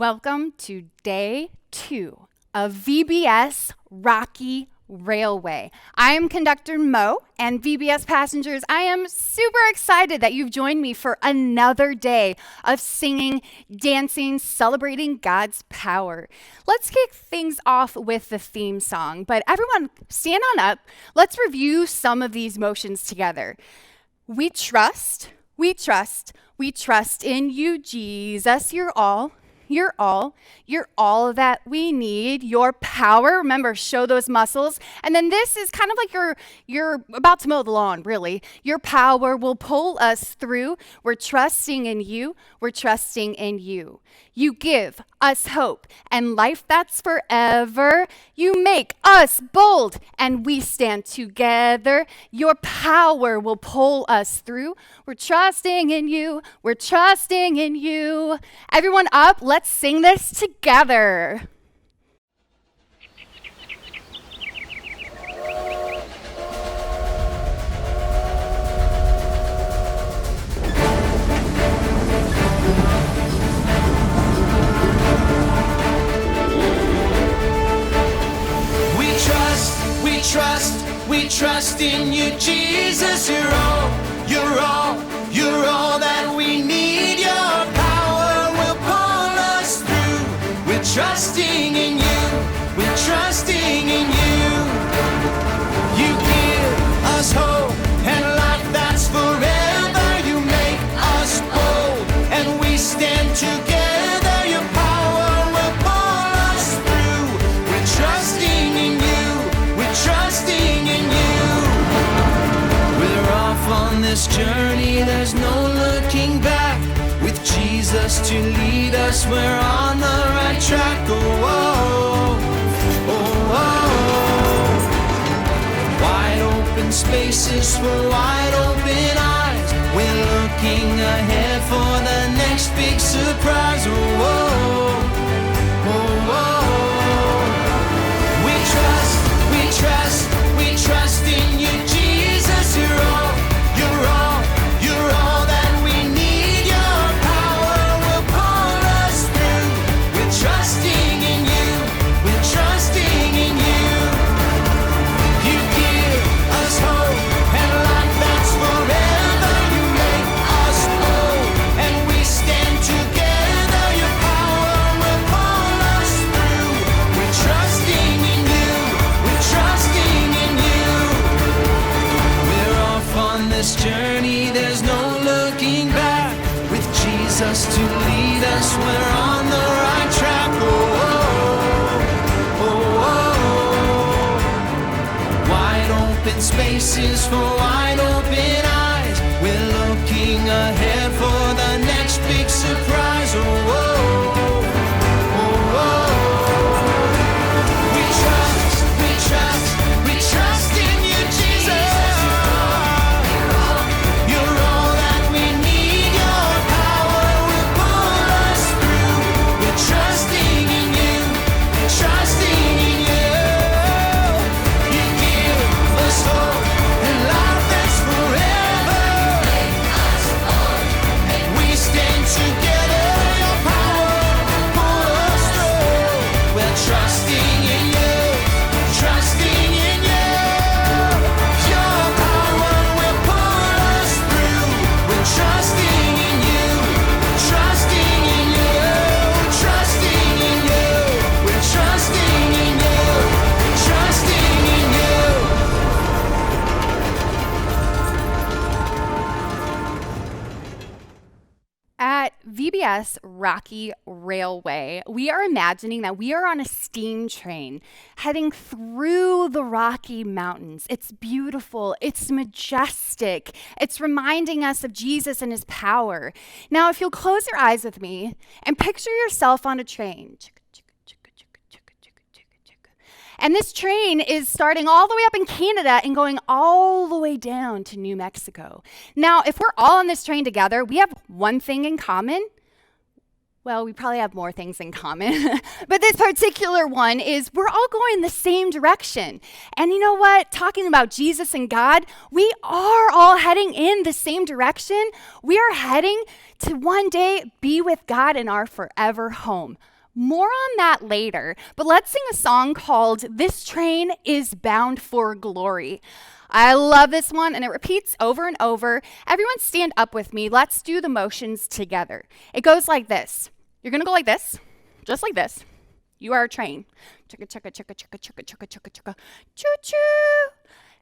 Welcome to day 2 of VBS Rocky Railway. I am conductor Mo, and VBS passengers, I am super excited that you've joined me for another day of singing, dancing, celebrating God's power. Let's kick things off with the theme song, but everyone stand on up. Let's review some of these motions together. We trust in you, Jesus. You're all that we need. Your power, remember, show those muscles. And then this is kind of like you're about to mow the lawn, really. Your power will pull us through. We're trusting in you. You give us hope and life that's forever. You make us bold and we stand together. Your power will pull us through. We're trusting in you. Everyone up, let's sing this together. We trust in you, Jesus. You're all that we need. Your power will pull us through. We're trusting in you. You give us hope and life that's forever. You make us bold and we stand together. Your power will pull us through. We're trusting in you. We're off on this journey, there's no looking back. With Jesus to lead us, we're on the right track. Wide open spaces for wide open eyes. We're looking ahead for the next big surprise. We trust in you, Jesus. You're all that we need. Your power will pull us through. We're trusting in you. You give us hope and life that's forever. You make us bold and we stand together. Your power will pull us through. We're trusting in you. On this journey, there's no looking back. With Jesus to lead us, we're on the right track. Wide open spaces for wide open eyes. We're looking ahead for the next big surprise. We trust in you, Jesus. VBS Rocky Railway, we are imagining that we are on a steam train heading through the Rocky Mountains. It's beautiful. It's majestic. It's reminding us of Jesus and his power. Now, if you'll close your eyes with me and picture yourself on a train. And this train is starting all the way up in Canada and going all the way down to New Mexico. Now, if we're all on this train together, we have one thing in common. Well, we probably have more things in common. But this particular one is we're all going the same direction. And you know what? Talking about Jesus and God, we are all heading in the same direction. We are heading to one day be with God in our forever home. More on that later, but let's sing a song called This Train is Bound for Glory. I love this one, and it repeats over and over. Everyone stand up with me. Let's do the motions together. It goes like this. You're going to go like this, just like this. You are a train. Chugga, chugga, chugga, chugga, chugga, chugga, chugga, chugga. Choo-choo.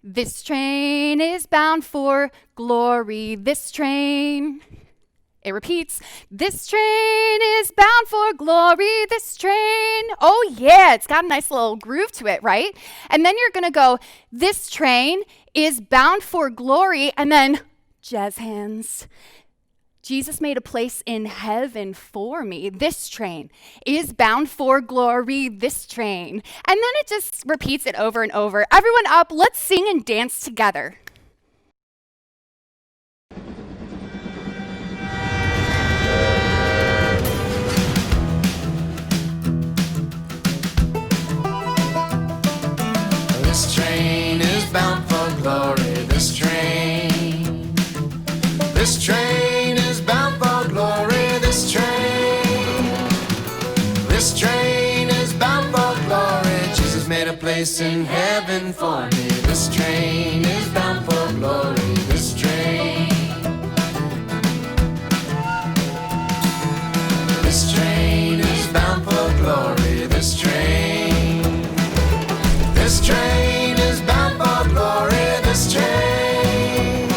This train is bound for glory. This train. It repeats, this train is bound for glory, this train. Oh yeah, it's got a nice little groove to it, right? And then you're gonna go, this train is bound for glory, and then jazz hands. Jesus made a place in heaven for me. This train is bound for glory, this train. And then it just repeats it over and over. Everyone up, let's sing and dance together. This train is bound for glory, this train. This train is bound for glory, this train. This train is bound for glory. Jesus made a place in heaven for me. This train is bound for glory, this train. This train is bound for glory, this train. This train is bound for glory, this train.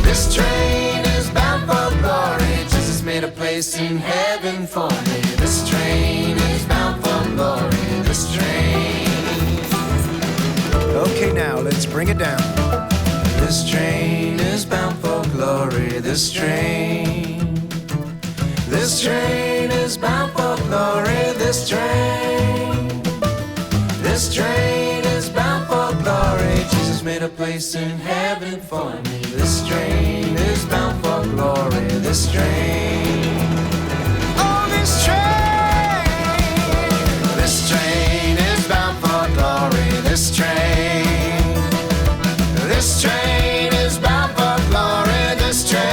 This train is bound for glory. Jesus made a place in heaven for me. This train is bound for glory, this train. Okay, now let's bring it down. This train is bound for glory, this train. This train is bound for glory, this train. This train is bound for glory. Jesus made a place in heaven for me. This train is bound for glory. This train. Oh, this train. This train is bound for glory. This train. This train is bound for glory. This train.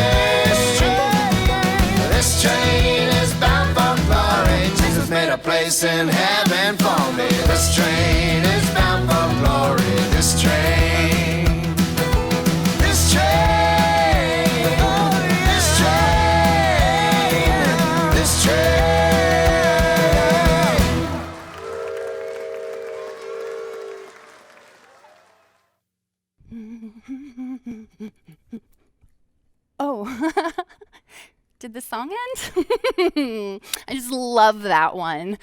This train is bound for glory. Jesus made a place in heaven for me. This train is bound for glory. This train. This train. This train. This train. Oh, did the song end? I just love that one.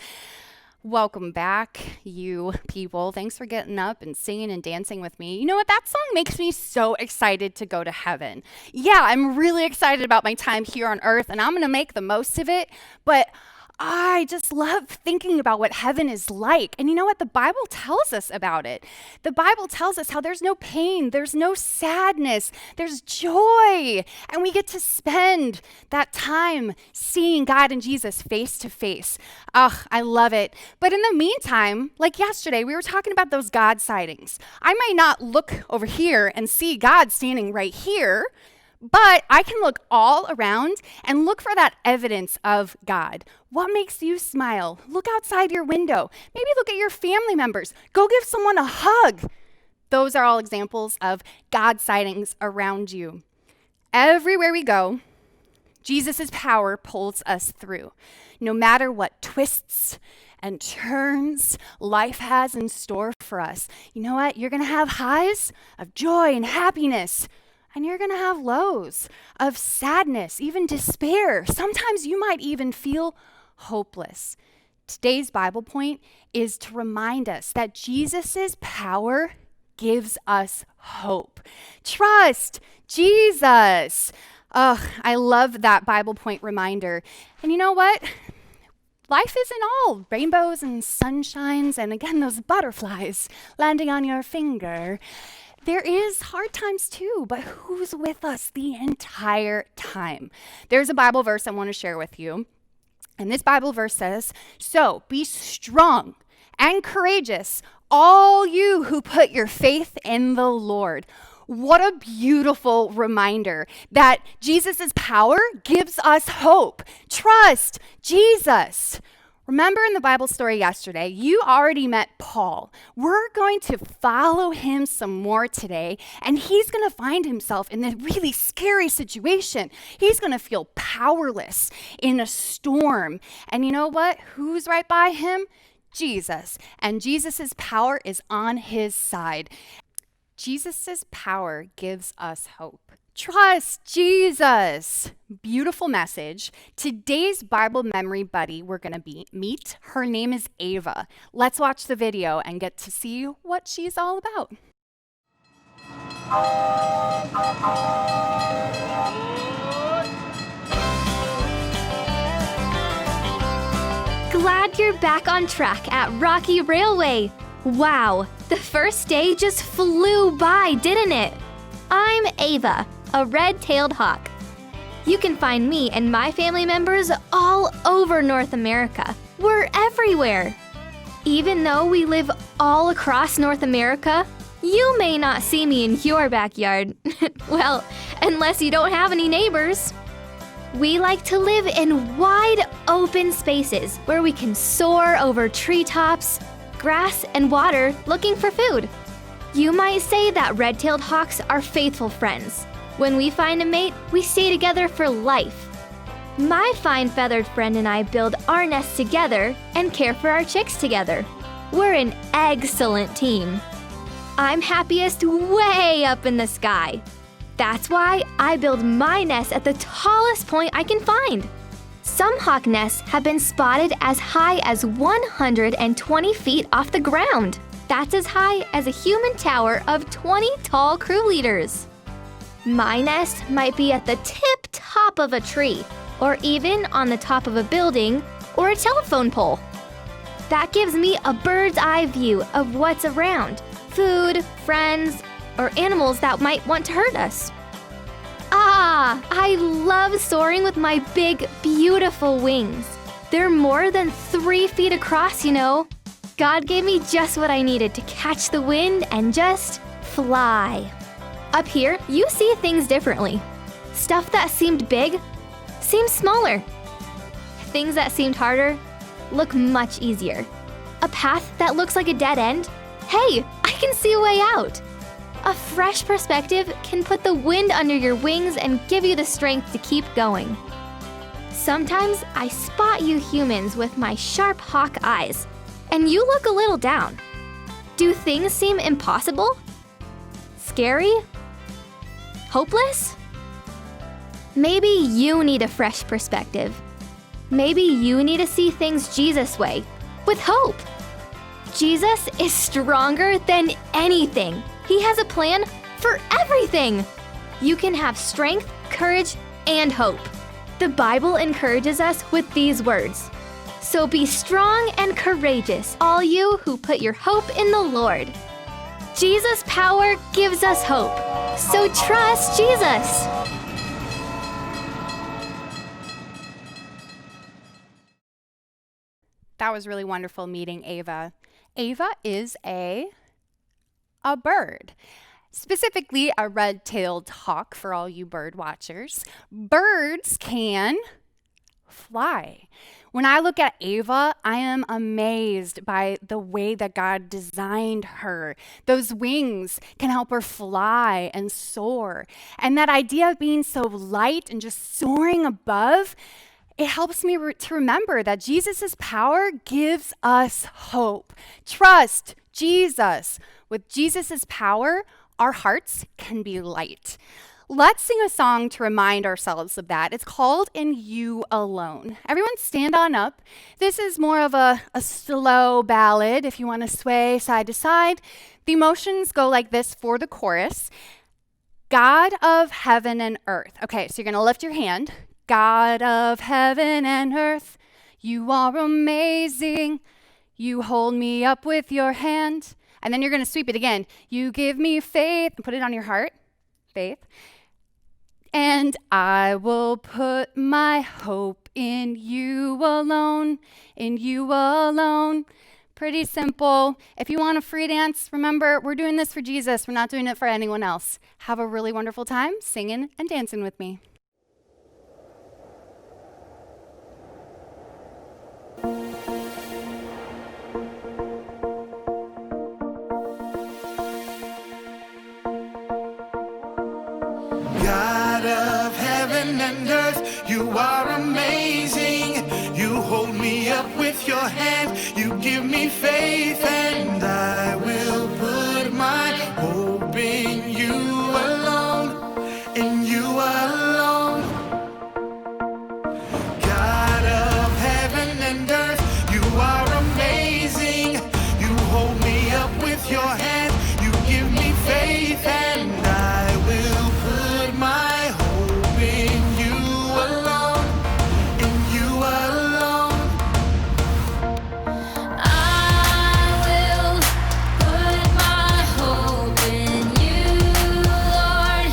Welcome back, you people. Thanks for getting up and singing and dancing with me. You know what? That song makes me so excited to go to heaven. Yeah, I'm really excited about my time here on earth, and I'm going to make the most of it. But I just love thinking about what heaven is like. And you know what? The Bible tells us about it. The Bible tells us how there's no pain, there's no sadness, there's joy. And we get to spend that time seeing God and Jesus face to face. Ugh, I love it. But in the meantime, like yesterday, we were talking about those God sightings. I might not look over here and see God standing right here, but I can look all around and look for that evidence of God. What makes you smile? Look outside your window. Maybe look at your family members. Go give someone a hug. Those are all examples of God sightings around you. Everywhere we go, Jesus' power pulls us through. No matter what twists and turns life has in store for us, you know what? You're going to have highs of joy and happiness. And you're going to have lows of sadness, even despair. Sometimes you might even feel hopeless. Today's Bible point is to remind us that Jesus' power gives us hope. Trust Jesus. Oh, I love that Bible point reminder. And you know what? Life isn't all rainbows and sunshines and again, those butterflies landing on your finger. There is hard times too, but who's with us the entire time? There's a Bible verse I want to share with you. And this Bible verse says, "So be strong and courageous, all you who put your faith in the Lord." What a beautiful reminder that Jesus' power gives us hope. Trust Jesus. Remember in the Bible story yesterday, you already met Paul. We're going to follow him some more today, and he's going to find himself in a really scary situation. He's going to feel powerless in a storm. And you know what? Who's right by him? Jesus. And Jesus' power is on his side. Jesus' power gives us hope. Trust Jesus. Beautiful message. Today's Bible memory buddy we're going to meet, her name is Ava. Let's watch the video and get to see what she's all about. Glad you're back on track at Rocky Railway. Wow, the first day just flew by, didn't it? I'm Ava, a red-tailed hawk. You can find me and my family members all over North America. We're everywhere. Even though we live all across North America, you may not see me in your backyard. Well, unless you don't have any neighbors. We like to live in wide open spaces where we can soar over treetops, grass, and water looking for food. You might say that red-tailed hawks are faithful friends. When we find a mate, we stay together for life. My fine feathered friend and I build our nest together and care for our chicks together. We're an excellent team. I'm happiest way up in the sky. That's why I build my nest at the tallest point I can find. Some hawk nests have been spotted as high as 120 feet off the ground. That's as high as a human tower of 20 tall crew leaders. My nest might be at the tip top of a tree, or even on the top of a building or a telephone pole. That gives me a bird's eye view of what's around, food, friends, or animals that might want to hurt us. I love soaring with my big, beautiful wings. They're more than 3 feet across, you know. God gave me just what I needed to catch the wind and just fly. Up here, you see things differently. Stuff that seemed big seems smaller. Things that seemed harder look much easier. A path that looks like a dead end, hey, I can see a way out. A fresh perspective can put the wind under your wings and give you the strength to keep going. Sometimes I spot you humans with my sharp hawk eyes, and you look a little down. Do things seem impossible? Scary? Hopeless? Maybe you need a fresh perspective. Maybe you need to see things Jesus' way, with hope. Jesus is stronger than anything. He has a plan for everything. You can have strength, courage, and hope. The Bible encourages us with these words. So be strong and courageous, all you who put your hope in the Lord. Jesus' power gives us hope. So trust Jesus. That was really wonderful meeting Ava. Ava is a bird, specifically a red-tailed hawk for all you bird watchers. Birds can fly. When I look at Ava, I am amazed by the way that God designed her. Those wings can help her fly and soar. And that idea of being so light and just soaring above, it helps me to remember that Jesus' power gives us hope. Trust Jesus. With Jesus' power, our hearts can be light. Let's sing a song to remind ourselves of that. It's called In You Alone. Everyone stand on up. This is more of a slow ballad if you want to sway side to side. The emotions go like this for the chorus. God of heaven and earth. Okay, so you're going to lift your hand. God of heaven and earth, you are amazing. You hold me up with your hand. And then you're going to sweep it again. You give me faith. And put it on your heart. Faith. And I will put my hope in you alone. In you alone. Pretty simple. If you want a free dance, remember, we're doing this for Jesus. We're not doing it for anyone else. Have a really wonderful time singing and dancing with me. heaven and earth. You are amazing. You hold me up with your hand. You give me faith, and I will put my hope in you alone, in you alone. God of heaven and earth, you are amazing. You hold me up with your hand. You give me faith, and I will put my hope in you alone, in you alone. I will put my hope in you, Lord.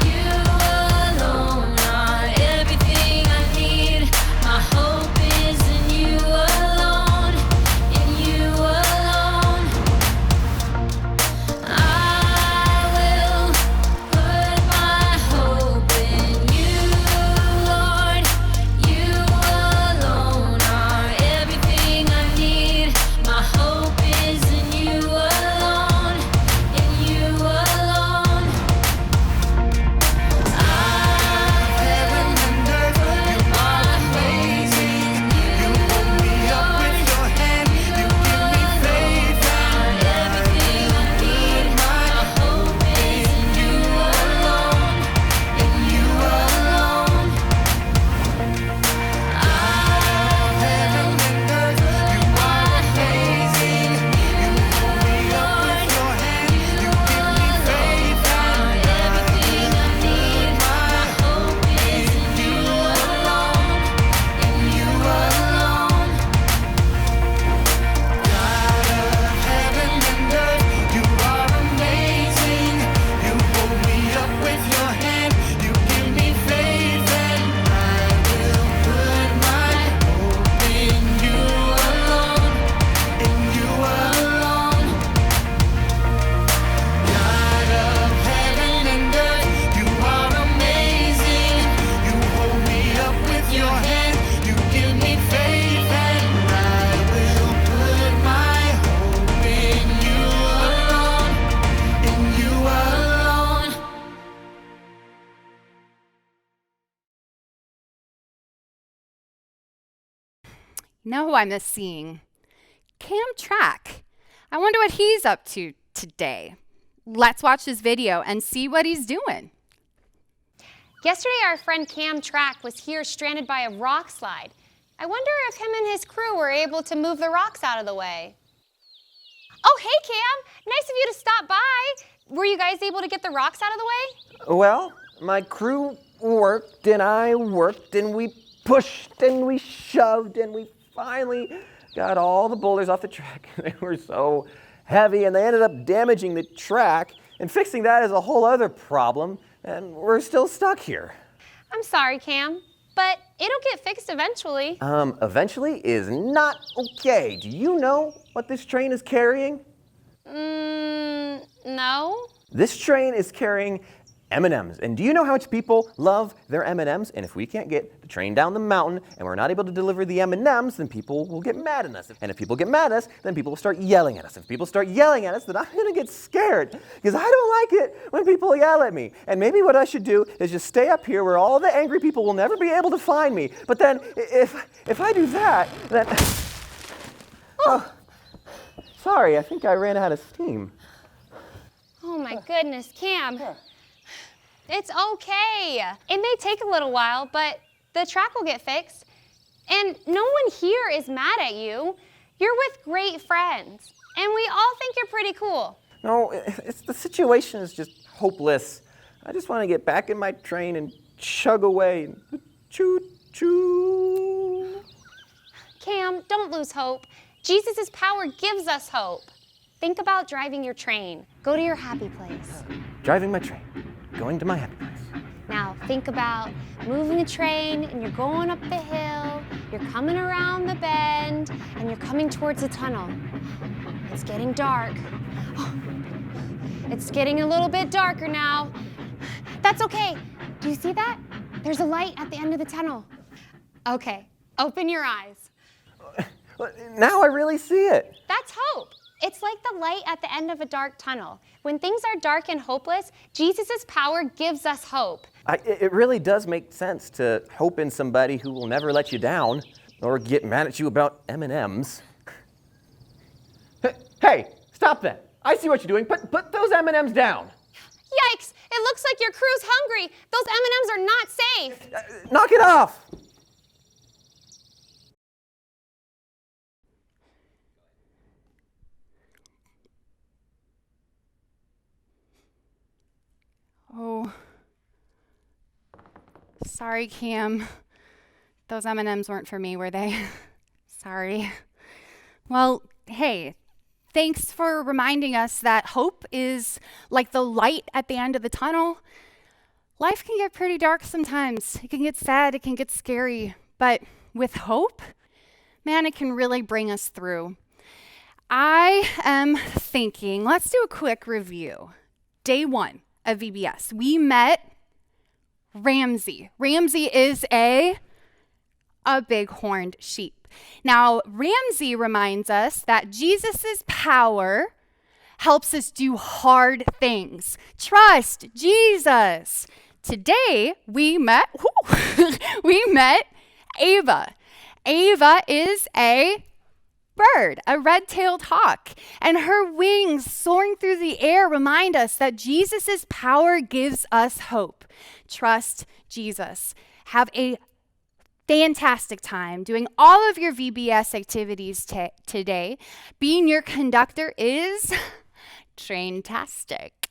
You alone are everything I need. My hope is in you alone, in you alone. I will put my hope in you, Lord. You alone are everything I need. My hope is in you alone, in you alone. Heaven and earth, you are amazing. You hold me up with your hand. You give me faith, and Everything I need. my Hope is in you alone, in you alone. Heaven and earth, you are amazing. You hold me up with your hand. You give me faith, and everything I need. my Hope is in you alone, in you alone. God of heaven and earth, you are amazing. You hold me up with your hand. You give me faith, and I will put my hope in you alone, in you alone. God of heaven and earth, you are amazing. You hold me up with your hand. You give me faith, and I will put my hope in you alone, in you alone. You know who I miss seeing? Cam Track. I wonder what he's up to today. Let's watch this video and see what he's doing. Yesterday, our friend Cam Track was here stranded by a rock slide. I wonder if him and his crew were able to move the rocks out of the way. Oh, hey, Cam. Nice of you to stop by. Were you guys able to get the rocks out of the way? Well, my crew worked and I worked and we pushed and we shoved and we finally got all the boulders off the track. They were so heavy and they ended up damaging the track, and fixing that is a whole other problem, and we're still stuck here. I'm sorry, Cam, but it'll get fixed eventually. Eventually is not okay. Do you know what this train is carrying? No. This train is carrying M&Ms. And do you know how much people love their M&Ms? And if we can't get the train down the mountain and we're not able to deliver the M&Ms, then people will get mad at us. And if people get mad at us, then people will start yelling at us. If people start yelling at us, then I'm gonna get scared because I don't like it when people yell at me. And maybe what I should do is just stay up here where all the angry people will never be able to find me. But then if I do that, then... Oh, sorry, I think I ran out of steam. Oh my goodness, Cam. It's okay. It may take a little while, but the track will get fixed. And no one here is mad at you. You're with great friends, and we all think you're pretty cool. No, the situation is just hopeless. I just want to get back in my train and chug away. Choo choo. Cam, don't lose hope. Jesus' power gives us hope. Think about driving your train. Go to your happy place. Driving my train, going to my happy place. Now think about moving the train and you're going up the hill, you're coming around the bend, and you're coming towards the tunnel. It's getting dark. It's getting a little bit darker now. That's okay. Do you see that? There's a light at the end of the tunnel. Okay, open your eyes. Now I really see it. That's hope. It's like the light at the end of a dark tunnel. When things are dark and hopeless, Jesus' power gives us hope. It really does make sense to hope in somebody who will never let you down or get mad at you about M&Ms. Hey, stop that. I see what you're doing. Put those M&Ms down. Yikes! It looks like your crew's hungry. Those M&Ms are not safe. Knock it off. Oh. Sorry, Cam. Those M&Ms weren't for me, were they? Sorry. Well, hey, thanks for reminding us that hope is like the light at the end of the tunnel. Life can get pretty dark sometimes. It can get sad, it can get scary. But with hope, man, it can really bring us through. I am thinking, let's do a quick review. Day 1 of VBS, we met Ramsey. Ramsey is a bighorned sheep. Now, Ramsey reminds us that Jesus' power helps us do hard things. Trust Jesus. Today, we met Ava. Ava is a bird, a red-tailed hawk, and her wings soaring through the air remind us that Jesus' power gives us hope. Trust Jesus. Have a fantastic time doing all of your VBS activities today. Being your conductor is train-tastic.